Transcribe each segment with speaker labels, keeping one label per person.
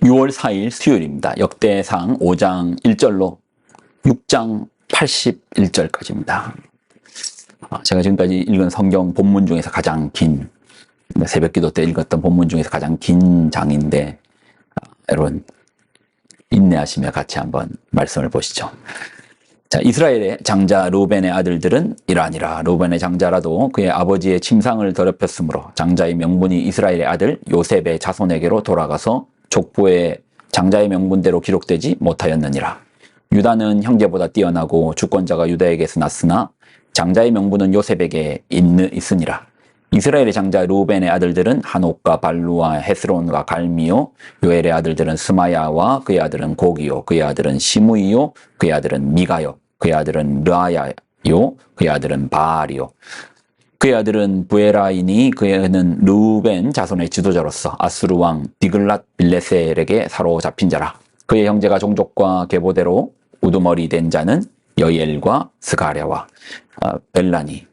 Speaker 1: 6월 4일 수요일입니다. 역대상 5장 1절로 6장 81절까지입니다. 제가 지금까지 읽은 성경 본문 중에서 가장 긴, 새벽 기도 때 읽었던 본문 중에서 가장 긴 장인데, 여러분 인내하시며 같이 한번 말씀을 보시죠. 자, 이스라엘의 장자 르우벤의 아들들은 이러하니라. 르우벤의 장자라도 그의 아버지의 침상을 더럽혔으므로 장자의 명분이 이스라엘의 아들 요셉의 자손에게로 돌아가서 족보에 장자의 명분대로 기록되지 못하였느니라. 유다는 형제보다 뛰어나고 주권자가 유다에게서 났으나 장자의 명분은 요셉에게 있으니라. 이스라엘의 장자 르우벤의 아들들은 한옥과 발루와 헤스론과 갈미요. 요엘의 아들들은 스마야와 그의 아들은 고기요. 그의 아들은 시므이요. 그의 아들은 미가요. 그의 아들은 르아야요. 그의 아들은 바알이요. 그의 아들은 부에라이니 그는 르우벤 자손의 지도자로서 아수르 왕 디글랏 빌레셀에게 사로잡힌 자라. 그의 형제가 종족과 계보대로 우두머리 된 자는 여이엘과 스가랴와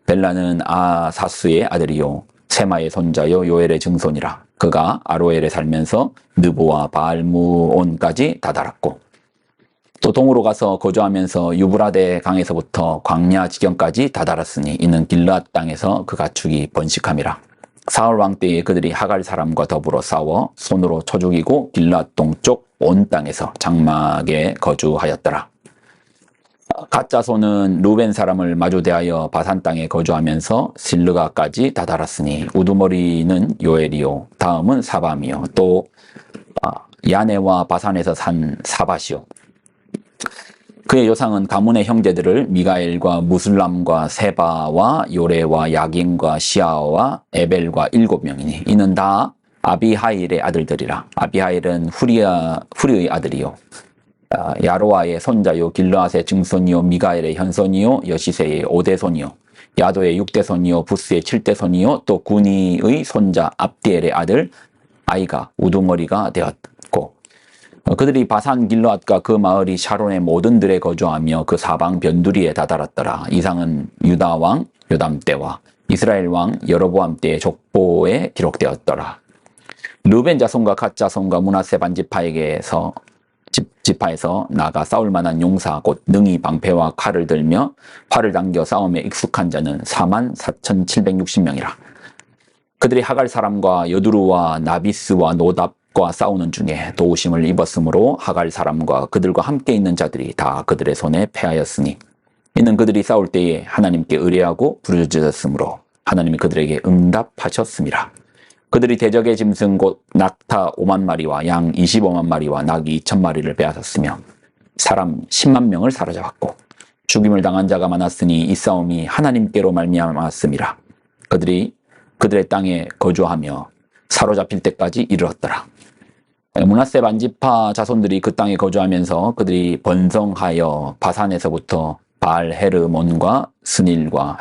Speaker 1: 벨라는 아사스의 아들이요 세마의 손자요 요엘의 증손이라. 그가 아로엘에 살면서 느보와 바알무온까지 다다랐고 또 동으로 가서 거주하면서 유브라데 강에서부터 광야 지경까지 다다랐으니 이는 길르앗 땅에서 그 가축이 번식함이라. 사울 왕 때에 그들이 하갈 사람과 더불어 싸워 손으로 쳐 죽이고 길르앗 동쪽 온 땅에서 장막에 거주하였더라. 갓 자손은 루벤 사람을 마주대하여 바산 땅에 거주하면서 실르가까지 다다랐으니 우두머리는 요엘이요 다음은 사밤이요 또 야네와 바산에서 산 사밧이요. 그의 조상은 가문의 형제들을 미가엘과 무술람과 세바와 요레와 야긴과 시아와 에벨과 7명이니 이는 다 아비하일의 아들들이라. 아비하일은 후리의 아들이요 야로아의 손자요 길르앗의 증손이요 미가엘의 현손이요 여시세의 5대손이요 야도의 6대손이요 부스의 7대손이요 또 구니의 손자 압디엘의 아들 아이가 우두머리가 되었고 그들이 바산 길르앗과 그 마을이 샤론의 모든 들에 거주하며 그 사방 변두리에 다다랐더라. 이상은 유다 왕 요담 때와 이스라엘 왕 여로보암 때의 족보에 기록되었더라. 르벤 자손과 갓 자손과 므낫세 반지파에게서 지파에서 나가 싸울 만한 용사 곧 능히 방패와 칼을 들며 활을 당겨 싸움에 익숙한 자는 44,760명이라. 그들이 하갈 사람과 여두루와 나비스와 노답과 싸우는 중에 도우심을 입었으므로 하갈 사람과 그들과 함께 있는 자들이 다 그들의 손에 패하였으니 이는 그들이 싸울 때에 하나님께 의뢰하고 부르짖었으므로 하나님이 그들에게 응답하셨습니다. 그들이 대적의 짐승 곧 낙타 5만 마리와 양 25만 마리와 낙이 2,000마리를 빼앗았으며 사람 10만 명을 사로잡았고 죽임을 당한 자가 많았으니 이 싸움이 하나님께로 말미암았음이라. 그들이 그들의 땅에 거주하며 사로잡힐 때까지 이르렀더라. 므낫세 반지파 자손들이 그 땅에 거주하면서 그들이 번성하여 바산에서부터 바알 헤르몬과 스닐과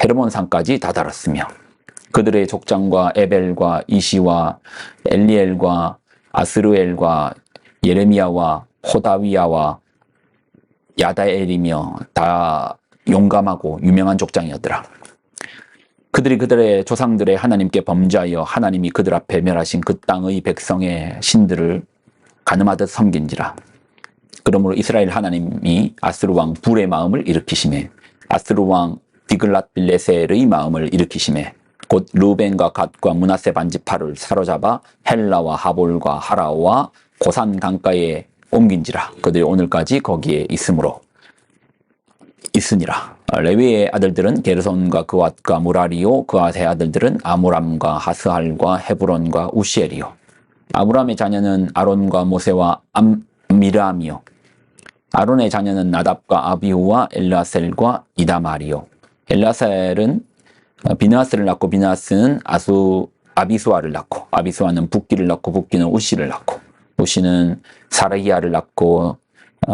Speaker 1: 헤르몬산까지 다다랐으며 그들의 족장과 에벨과 이시와 엘리엘과 아스르엘과 예레미야와 호다위야와 야다엘이며 다 용감하고 유명한 족장이었더라. 그들이 그들의 조상들의 하나님께 범죄하여 하나님이 그들 앞에 멸하신 그 땅의 백성의 신들을 가늠하듯 섬긴지라. 그러므로 이스라엘 하나님이 아스루 왕 불의 마음을 일으키시매 아스루 왕 디글랏 빌레셀의 마음을 일으키시매 곧 르벤과 갓과 므낫세 반지파를 사로잡아 헬라와 하볼과 하라와 고산 강가에 옮긴지라. 그들이 오늘까지 거기에 있으니라. 레위의 아들들은 게르손과 그왓과 무라리요 그앗의 아들들은 아므람과 하스할과 헤브론과 우시엘이요. 아므람의 자녀는 아론과 모세와 암미람이요. 아론의 자녀는 나답과 아비후와 엘라셀과 이다말이요. 엘라셀은 비느하스를 낳고 비느하스는 아비수아를 낳고 아비수아는 붓기를 낳고 붓기는 우시를 낳고 우시는 사라히야를 낳고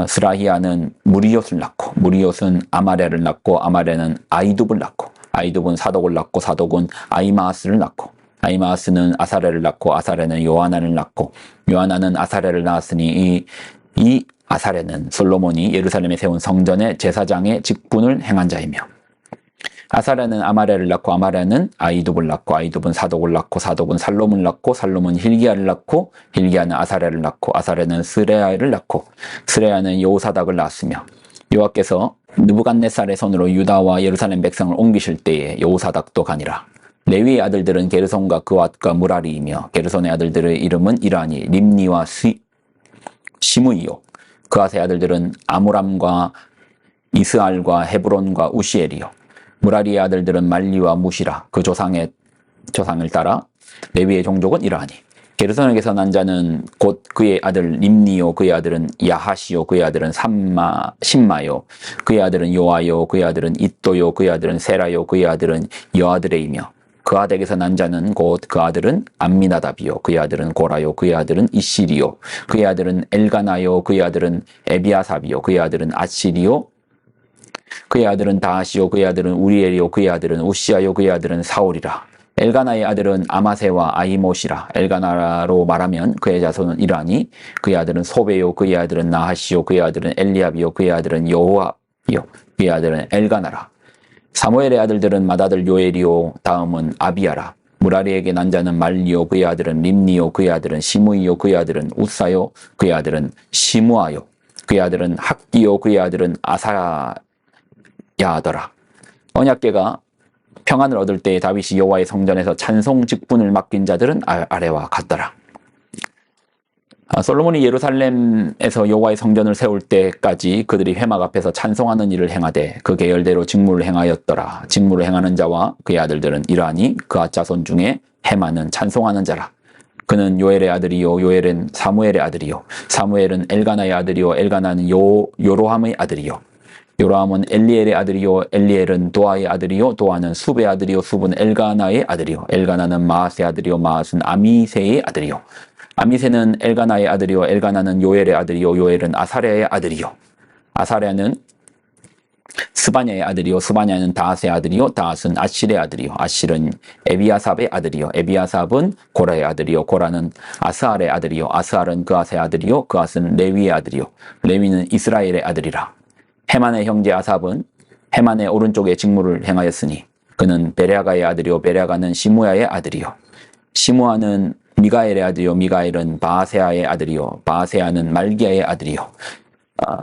Speaker 1: 스라히야는 무리옷을 낳고 무리옷은 아마레를 낳고 아마레는 아이둡을 낳고 아이둡은 사독을 낳고 사독은 아이마하스를 낳고 아이마하스는 아사레를 낳고 아사레는 요하난을 낳고 요하난은 아사레를 낳았으니 이 아사레는 솔로몬이 예루살렘에 세운 성전의 제사장의 직분을 행한 자이며 아사랴는 아마랴를 낳고 아마랴는 아이둡을 낳고 아이둡은 사독을 낳고 사독은 살롬을 낳고 살롬은 힐기야를 낳고 힐기야는 아사랴를 낳고 아사랴는 스레야를 낳고 스레야는 여호사닥을 낳았으며 여호와께서 느부갓네살의 손으로 유다와 예루살렘 백성을 옮기실 때에 여호사닥도 가니라. 레위의 아들들은 게르손과 그왑과 무라리이며 게르손의 아들들의 이름은 이라니 림니와 시므이요. 그왑의 아들들은 아므람과 이스알과 헤브론과 우시엘이요. 무라리의 아들들은 말리와 무시라. 그 조상을 따라 레위의 종족은 이러하니 게르손에게서 난 자는 곧 그의 아들 림니요 그의 아들은 야하시요 그의 아들은 신마요 그의 아들은 요아요 그의 아들은 잇도요 그의 아들은 세라요 그의 아들은 여아드레이며 그아덱에서 난 자는 곧 그 아들은 암미나답이요 그의 아들은 고라요 그의 아들은 이시리요 그의 아들은 엘가나요 그의 아들은 에비아삽이요 그의 아들은 아시리요 그의 아들은 다하시요 그의 아들은 우리엘이요 그의 아들은 우시아요 그의 아들은 사울이라. 엘가나의 아들은 아마세와 아이못이라. 엘가나로 말하면 그의 자손은 이라니 그의 아들은 소베요 그의 아들은 나하시요 그의 아들은 엘리압이요 그의 아들은 여호압이요 그의 아들은 엘가나라. 사무엘의 아들들은 맏아들 요엘이요 다음은 아비야라. 무라리에게 난 자는 말리요 그의 아들은 림니요 그의 아들은 시므이요 그의 아들은 우사요 그의 아들은 시므아요 그의 아들은 학기요 그의 아들은 아사야더라. 언약궤가 평안을 얻을 때에 다윗이 여호와의 성전에서 찬송 직분을 맡긴 자들은 아래와 같더라. 솔로몬이 예루살렘에서 여호와의 성전을 세울 때까지 그들이 회막 앞에서 찬송하는 일을 행하되 그 계열대로 직무를 행하였더라. 직무를 행하는 자와 그의 아들들은 이러하니 그앗 자손 중에 헤만은 찬송하는 자라. 그는 요엘의 아들이요 요엘은 사무엘의 아들이요 사무엘은 엘가나의 아들이요 엘가나는 요로함의 아들이요 요로함은 엘리엘의 아들이요 엘리엘은 도아의 아들이요 도아는 숲의 아들이요 숲은 엘가나의 아들이요 엘가나는 마앗의 아들이요 마앗은 아미세의 아들이요 아미세는 엘가나의 아들이요 엘가나는 요엘의 아들이요 요엘은 아사랴의 아들이요 아사랴는 스바냐의 아들이요 스바냐는 다앗의 아들이요 다앗은 아실의 아들이요 아실은 에비아삽의 아들이요 에비아삽은 고라의 아들이요 고라는 아스알의 아들이요 아스알은 그앗의 아들이요 그앗은 레위의 아들이요 레위는 이스라엘의 아들이라. 헤만의 형제 아삽은 헤만의 오른쪽에 직무를 행하였으니 그는 베랴가의 아들이요 베랴가는 시므야의 아들이요 시므아는 미가엘의 아들이요 미가엘은 바아세아의 아들이요 바아세아는 말기야의 아들이요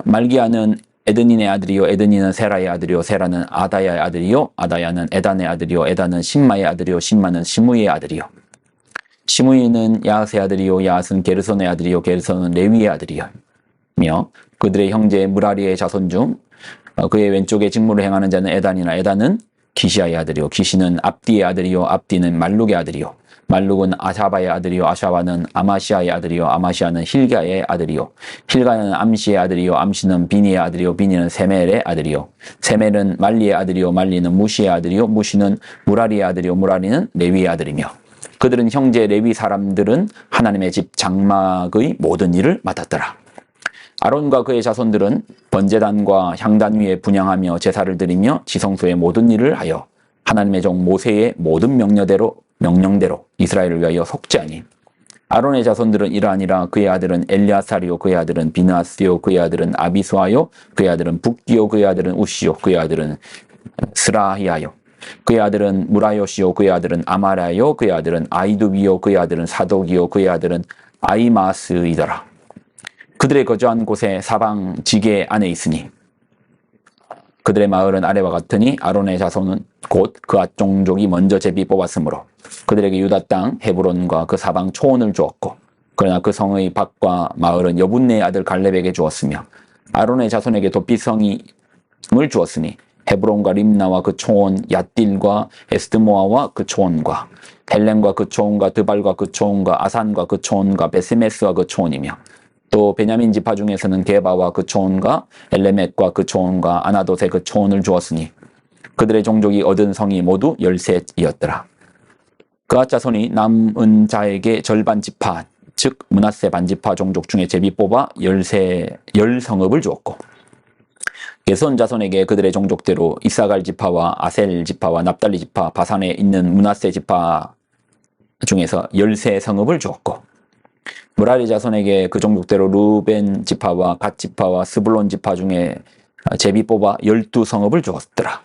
Speaker 1: 말기야는 에드닌의 아들이요 에드닌은 세라의 아들이요 세라는 아다야의 아들이요 아다야는 에단의 아들이요 에단은 신마의 아들이요 신마는 시므이의 아들이요 시므이는 야앗의 아들이요 야앗은 게르손의 아들이요 게르손은 레위의 아들이요 며 그들의 형제 무라리의 자손 중 그의 왼쪽에 직무를 행하는 자는 에단이나 에단은 기시아의 아들이요 기시는 압디의 아들이요 압디는 말룩의 아들이요 말룩은 아샤바의 아들이요 아샤바는 아마시아의 아들이요 아마시아는 힐가의 아들이요 힐가는 암시의 아들이요 암시는 비니의 아들이요 비니는 세멜의 아들이요 세멜은 말리의 아들이요 말리는 무시의 아들이요 무시는 무라리의 아들이요 무라리는 레위의 아들이며 그들은 형제 레위 사람들은 하나님의 집 장막의 모든 일을 맡았더라. 아론과 그의 자손들은 번제단과 향단 위에 분향하며 제사를 드리며 지성소의 모든 일을 하여 하나님의 종 모세의 모든 명령대로 이스라엘을 위하여 속죄하니 아론의 자손들은 이러하니라. 그의 아들은 엘리아살이요 그의 아들은 비느하스요 그의 아들은 아비수아요 그의 아들은 붓기요 그의 아들은 우시요 그의 아들은 스라히아요 그의 아들은 무라요시요 그의 아들은 아마라요 그의 아들은 아이두비요 그의 아들은 사독이요 그의 아들은 아이마스이더라. 그들의 거주한 곳에 사방 지게 안에 있으니 그들의 마을은 아래와 같으니 아론의 자손은 곧 그앗 종족이 먼저 제비 뽑았으므로 그들에게 유다 땅 헤브론과 그 사방 초원을 주었고 그러나 그 성의 밭과 마을은 여분네의 아들 갈렙에게 주었으며 아론의 자손에게 도피성임을 주었으니 헤브론과 림나와 그 초원 얏딜과 에스드모아와 그 초원과 헬렘과 그 초원과 드발과 그 초원과 아산과 그 초원과 베스메스와 그 초원이며 또 베냐민 지파 중에서는 게바와 그 초원과 엘레멧과 그 초원과 아나돗의 그 초원을 주었으니 그들의 종족이 얻은 성이 모두 13이었더라. 그앗 자손이 남은 자에게 절반 지파 즉 므낫세 반지파 종족 중에 제비 뽑아 10성읍을 주었고 게손 자손에게 그들의 종족대로 이사갈 지파와 아셀 지파와 납달리 지파 바산에 있는 므낫세 지파 중에서 13성읍을 주었고 무라리 자손에게 그 종족대로 루벤 지파와 갓 지파와 스불론 지파 중에 제비 뽑아 12성읍을 주었더라.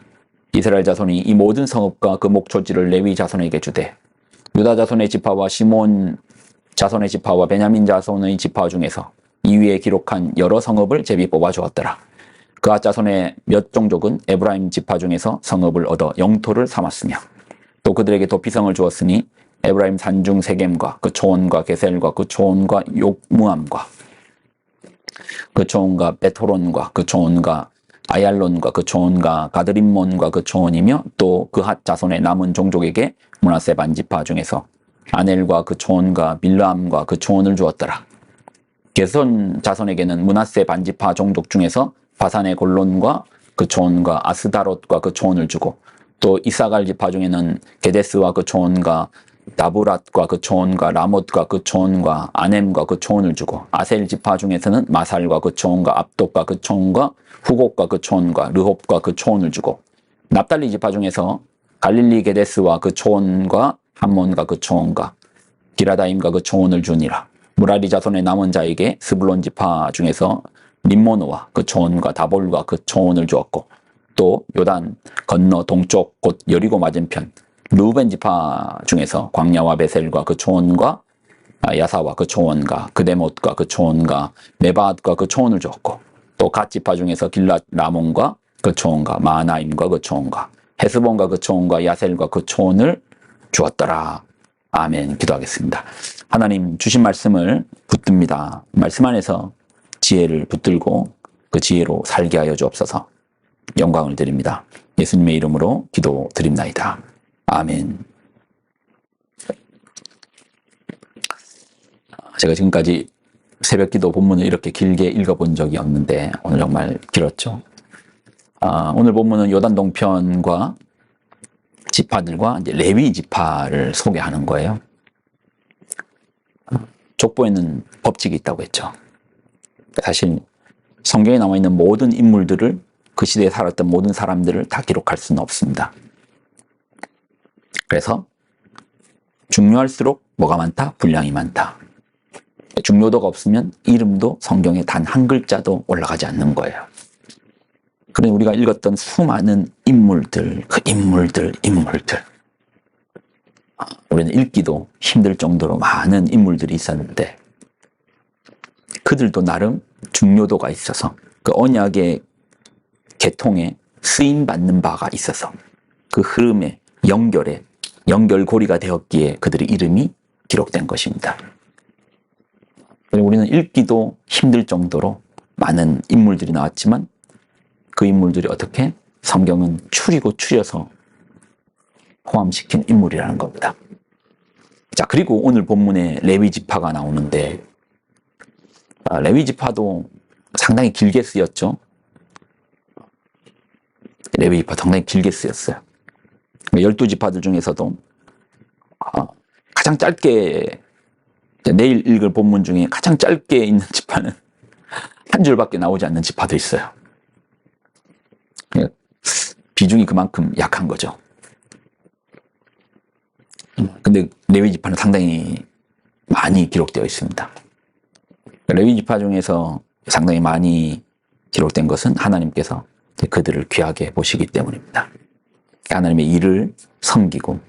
Speaker 1: 이스라엘 자손이 이 모든 성읍과 그 목초지를 레위 자손에게 주되 유다 자손의 지파와 시몬 자손의 지파와 베냐민 자손의 지파 중에서 이 위에 기록한 여러 성읍을 제비 뽑아 주었더라. 그앗 자손의 몇 종족은 에브라임 지파 중에서 성읍을 얻어 영토를 삼았으며 또 그들에게 도피성을 주었으니 에브라임 산중 세겜과 그 초원과 게셀과 그 초원과 욕무암과 그 초원과 베토론과 그 초원과 아얄론과 그 초원과 가드림몬과 그 초원이며 또 그핫 자손의 남은 종족에게 므낫세 반지파 중에서 아넬과 그 초원과 빌라암과 그 초원을 주었더라. 게손 자손에게는 므낫세 반지파 종족 중에서 바산의 골론과 그 초원과 아스다롯과 그 초원을 주고 또 이사갈 지파 중에는 게데스와 그 초원과 나브랏과 그 초원과 라못과 그 초원과 아넴과 그 초원을 주고 아셀 지파 중에서는 마살과 그 초원과 압독과 그 초원과 후곡과 그 초원과 르홉과 그 초원을 주고 납달리 지파 중에서 갈릴리 게데스와 그 초원과 함몬과 그 초원과 기라다임과 그 초원을 주니라. 무라리 자손의 남은 자에게 스불론 지파 중에서 림모노와 그 초원과 다볼과 그 초원을 주었고 또 요단 건너 동쪽 곧 여리고 맞은편 루벤 지파 중에서 광야와 베셀과 그 초원과 야사와 그 초원과 그데못과 그 초원과 메바앗과 그 초원을 주었고 또 갓 지파 중에서 길랏 라몬과 그 초원과 마하나임과 그 초원과 헤스본과 그 초원과 야셀과 그 초원을 주었더라. 아멘. 기도하겠습니다. 하나님 주신 말씀을 붙듭니다. 말씀 안에서 지혜를 붙들고 그 지혜로 살게 하여 주옵소서. 영광을 드립니다. 예수님의 이름으로 기도드립나이다. 아멘. 제가 지금까지 새벽기도 본문을 이렇게 길게 읽어본 적이 없는데 오늘 정말 길었죠. 오늘 본문은 요단 동편과 지파들과 이제 레위 지파를 소개하는 거예요. 족보에는 법칙이 있다고 했죠. 사실 성경에 나와 있는 모든 인물들을 그 시대에 살았던 모든 사람들을 다 기록할 수는 없습니다. 그래서 중요할수록 뭐가 많다? 분량이 많다. 중요도가 없으면 이름도 성경에 단 한 글자도 올라가지 않는 거예요. 그런데 우리가 읽었던 수많은 인물들, 그 인물들 우리는 읽기도 힘들 정도로 많은 인물들이 있었는데 그들도 나름 중요도가 있어서 그 언약의 계통에 쓰임받는 바가 있어서 그 흐름에 연결고리가 되었기에 그들의 이름이 기록된 것입니다. 우리는 읽기도 힘들 정도로 많은 인물들이 나왔지만 그 인물들이 어떻게 성경은 추려서 포함시킨 인물이라는 겁니다. 자, 그리고 오늘 본문에 레위 지파가 나오는데 레위 지파도 상당히 길게 쓰였죠. 레위 지파 상당히 길게 쓰였어요. 12지파들 중에서도 가장 짧게 내일 읽을 본문 중에 가장 짧게 있는 지파는 한 줄밖에 나오지 않는 지파도 있어요. 비중이 그만큼 약한 거죠. 근데 레위 지파는 상당히 많이 기록되어 있습니다. 레위 지파 중에서 상당히 많이 기록된 것은 하나님께서 그들을 귀하게 보시기 때문입니다. 하나님의 일을 섬기고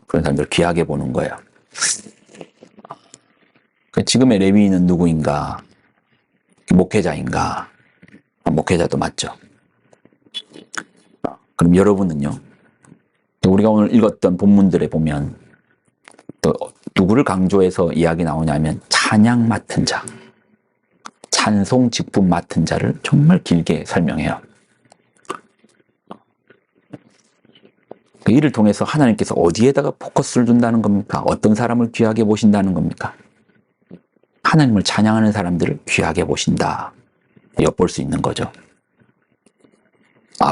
Speaker 1: 그런 사람들을 귀하게 보는 거예요. 지금의 레위인은 누구인가? 목회자인가? 목회자도 맞죠. 그럼 여러분은요? 우리가 오늘 읽었던 본문들에 보면 또 누구를 강조해서 이야기 나오냐면 찬양 맡은 자, 찬송 직분 맡은 자를 정말 길게 설명해요. 그 일을 통해서 하나님께서 어디에다가 포커스를 둔다는 겁니까? 어떤 사람을 귀하게 보신다는 겁니까? 하나님을 찬양하는 사람들을 귀하게 보신다. 엿볼 수 있는 거죠.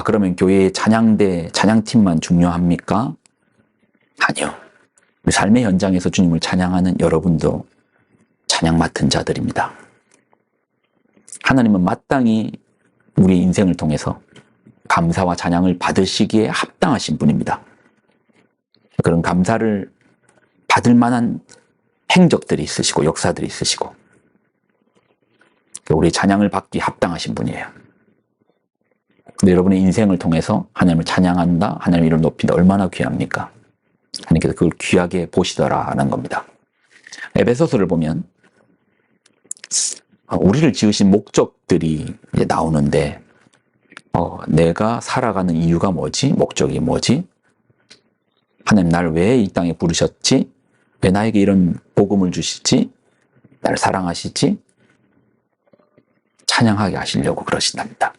Speaker 1: 그러면 교회의 찬양팀만 중요합니까? 아니요. 우리 삶의 현장에서 주님을 찬양하는 여러분도 찬양 맡은 자들입니다. 하나님은 마땅히 우리의 인생을 통해서 감사와 찬양을 받으시기에 합당하신 분입니다. 그런 감사를 받을 만한 행적들이 있으시고 역사들이 있으시고 우리 찬양을 받기 합당하신 분이에요. 근데 여러분의 인생을 통해서 하나님을 찬양한다, 하나님의 이름을 높인다, 얼마나 귀합니까? 하나님께서 그걸 귀하게 보시더라라는 겁니다. 에베소서를 보면 우리를 지으신 목적들이 이제 나오는데 내가 살아가는 이유가 뭐지? 목적이 뭐지? 하나님 나를 왜 이 땅에 부르셨지? 왜 나에게 이런 복음을 주시지? 나를 사랑하시지? 찬양하게 하시려고 그러신답니다.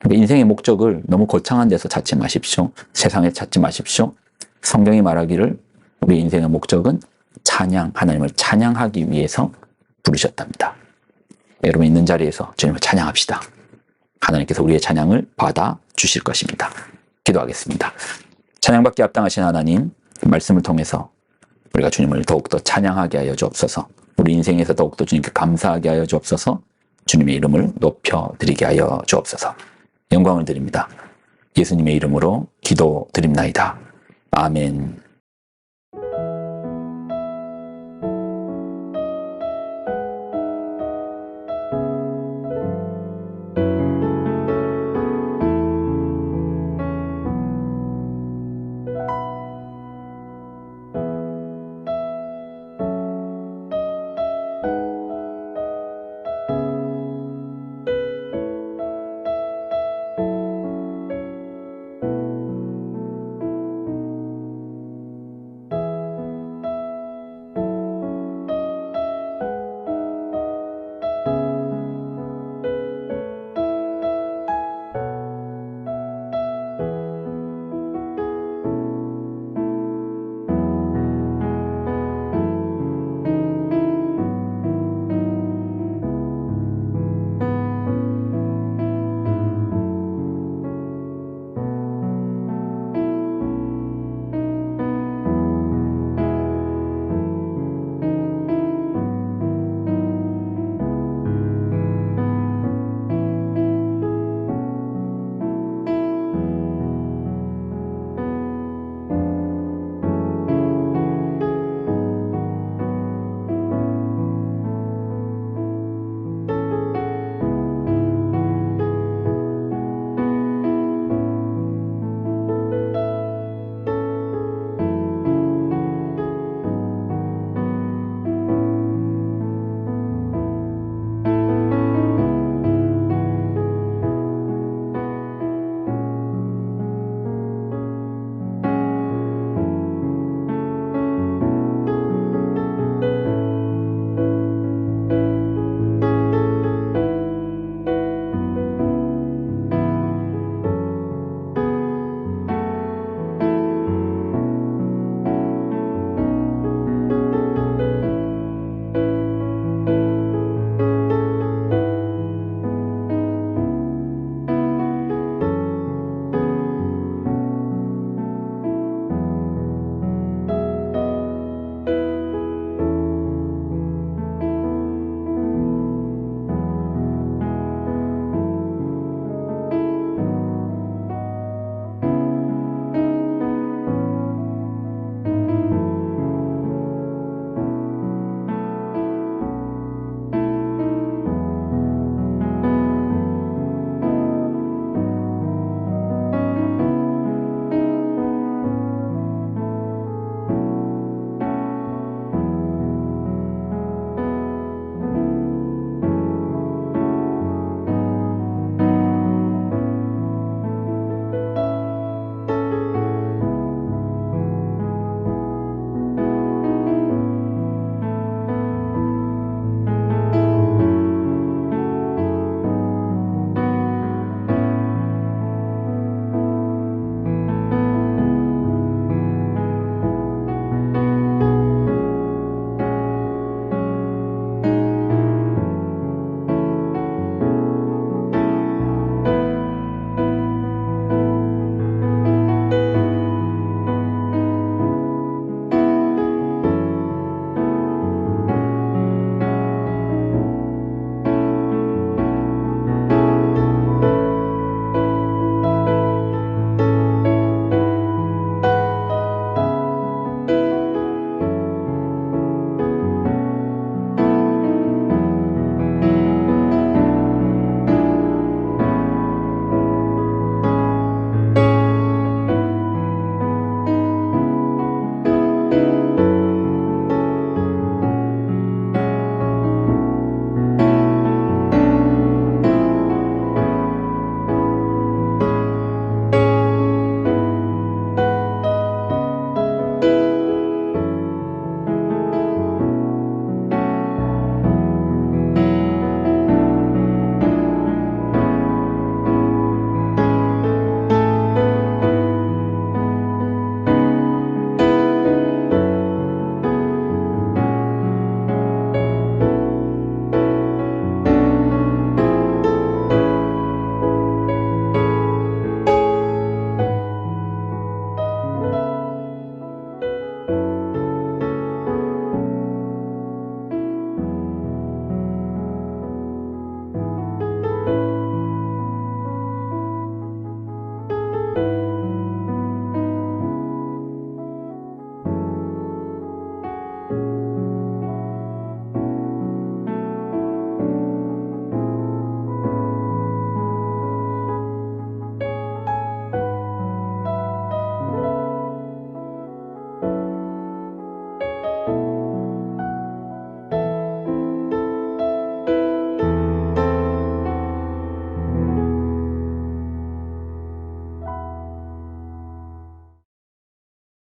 Speaker 1: 인생의 목적을 너무 거창한 데서 찾지 마십시오. 세상에 찾지 마십시오. 성경이 말하기를 우리 인생의 목적은 찬양, 하나님을 찬양하기 위해서 부르셨답니다. 여러분 있는 자리에서 주님을 찬양합시다. 하나님께서 우리의 찬양을 받아 주실 것입니다. 기도하겠습니다. 찬양받기 합당하신 하나님, 말씀을 통해서 우리가 주님을 더욱더 찬양하게 하여 주옵소서. 우리 인생에서 더욱더 주님께 감사하게 하여 주옵소서. 주님의 이름을 높여드리게 하여 주옵소서. 영광을 드립니다. 예수님의 이름으로 기도드립나이다. 아멘.